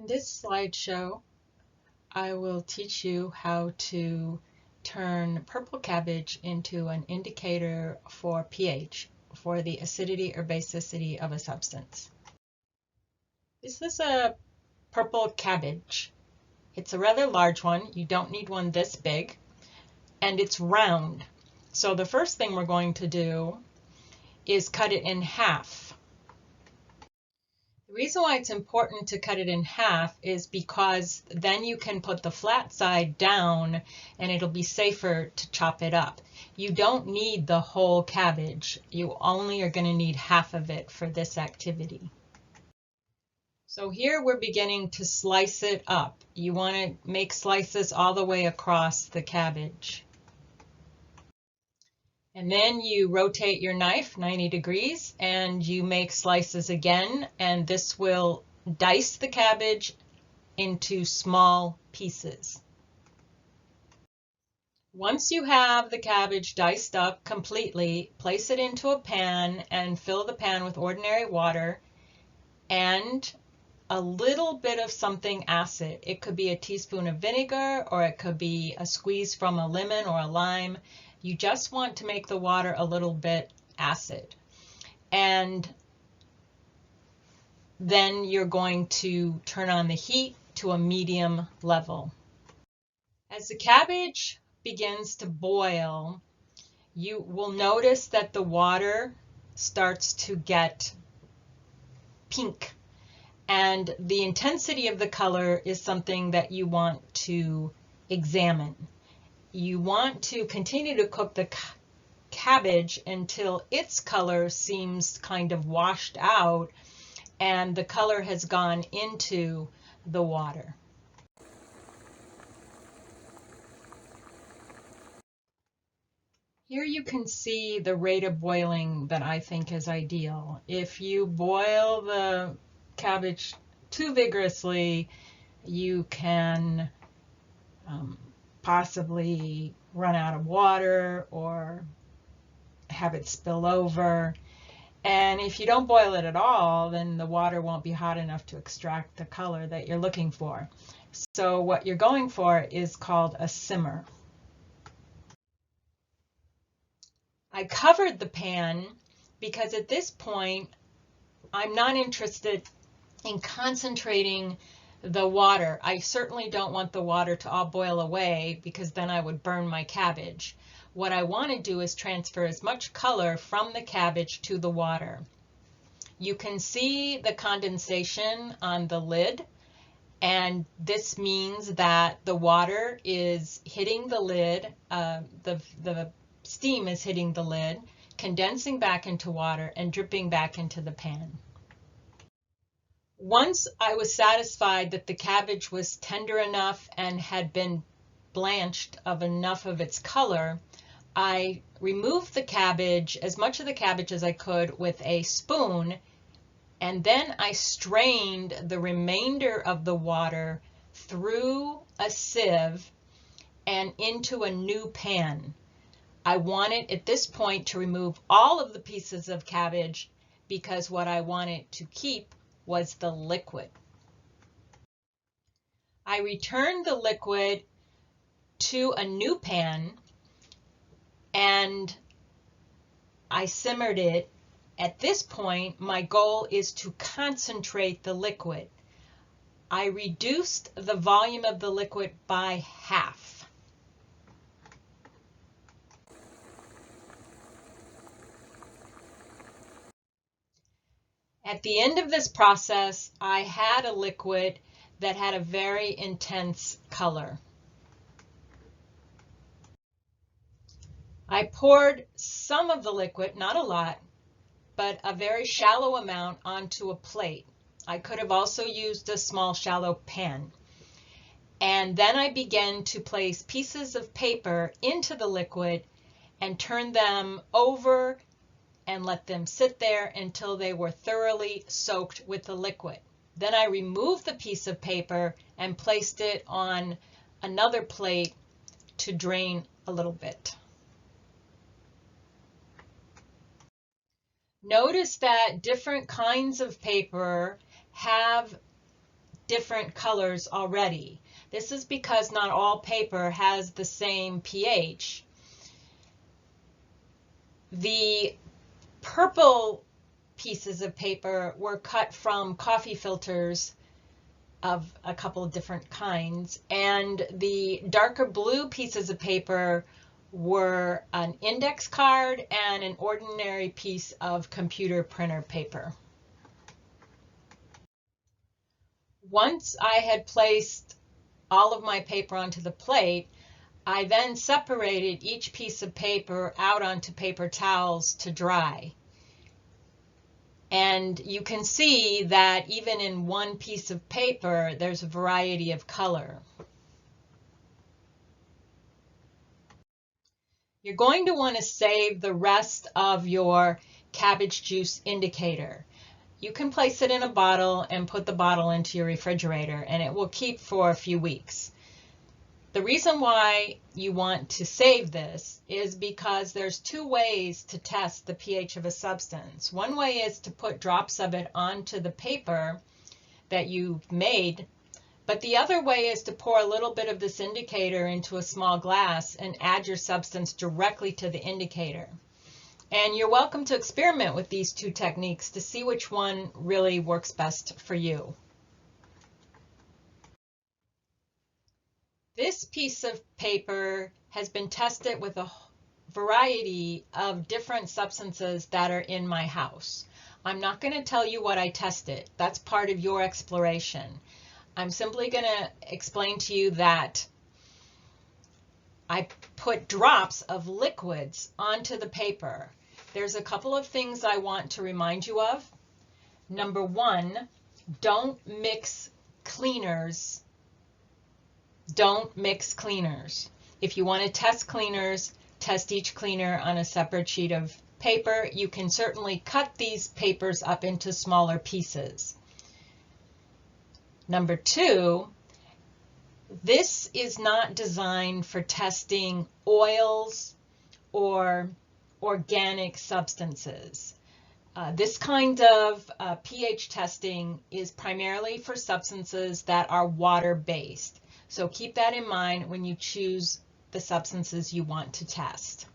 In this slideshow, I will teach you how to turn purple cabbage into an indicator for pH, for the acidity or basicity of a substance. This is a purple cabbage. It's a rather large one. You don't need one this big, and it's round. So the first thing we're going to do is cut it in half. The reason why it's important to cut it in half is because then you can put the flat side down and it'll be safer to chop it up. You don't need the whole cabbage. You only are going to need half of it for this activity. So here we're beginning to slice it up. You want to make slices all the way across the cabbage. And then you rotate your knife 90 degrees and you make slices again, and this will dice the cabbage into small pieces. Once you have the cabbage diced up completely, place it into a pan and fill the pan with ordinary water and a little bit of something acid. It could be a teaspoon of vinegar, or it could be a squeeze from a lemon or a lime. You just want to make the water a little bit acid. And then you're going to turn on the heat to a medium level. As the cabbage begins to boil, you will notice that the water starts to get pink. And the intensity of the color is something that you want to examine. You want to continue to cook the cabbage until its color seems kind of washed out and the color has gone into the water. Here you can see the rate of boiling that I think is ideal. If you boil the cabbage too vigorously, you can possibly run out of water or have it spill over. And if you don't boil it at all, then the water won't be hot enough to extract the color that you're looking for. So what you're going for is called a simmer. I covered the pan because at this point I'm not interested in concentrating the water. I certainly don't want the water to all boil away because then I would burn my cabbage. What I want to do is transfer as much color from the cabbage to the water. You can see the condensation on the lid, and this means that the water is hitting the lid, the steam is hitting the lid, condensing back into water and dripping back into the pan. Once I was satisfied that the cabbage was tender enough and had been blanched of enough of its color, I removed the cabbage, as much of the cabbage as I could, with a spoon, and then I strained the remainder of the water through a sieve and into a new pan. I wanted at this point to remove all of the pieces of cabbage because what I wanted to keep was the liquid. I returned the liquid to a new pan and I simmered it. At this point, my goal is to concentrate the liquid. I reduced the volume of the liquid by half. At the end of this process, I had a liquid that had a very intense color. I poured some of the liquid, not a lot, but a very shallow amount onto a plate. I could have also used a small shallow pan. And then I began to place pieces of paper into the liquid and turn them over and let them sit there until they were thoroughly soaked with the liquid. Then I removed the piece of paper and placed it on another plate to drain a little bit. Notice that different kinds of paper have different colors already. This is because not all paper has the same pH. The purple pieces of paper were cut from coffee filters of a couple of different kinds, and the darker blue pieces of paper were an index card and an ordinary piece of computer printer paper. Once I had placed all of my paper onto the plate, I then separated each piece of paper out onto paper towels to dry. And you can see that even in one piece of paper, there's a variety of color. You're going to want to save the rest of your cabbage juice indicator. You can place it in a bottle and put the bottle into your refrigerator, and it will keep for a few weeks. The reason why you want to save this is because there's two ways to test the pH of a substance. One way is to put drops of it onto the paper that you've made, but the other way is to pour a little bit of this indicator into a small glass and add your substance directly to the indicator. And you're welcome to experiment with these two techniques to see which one really works best for you. This piece of paper has been tested with a variety of different substances that are in my house. I'm not going to tell you what I tested. That's part of your exploration. I'm simply going to explain to you that I put drops of liquids onto the paper. There's a couple of things I want to remind you of. Number one, don't mix cleaners. Don't mix cleaners. If you want to test cleaners, test each cleaner on a separate sheet of paper. You can certainly cut these papers up into smaller pieces. Number two, this is not designed for testing oils or organic substances. This kind of pH testing is primarily for substances that are water-based. So keep that in mind when you choose the substances you want to test.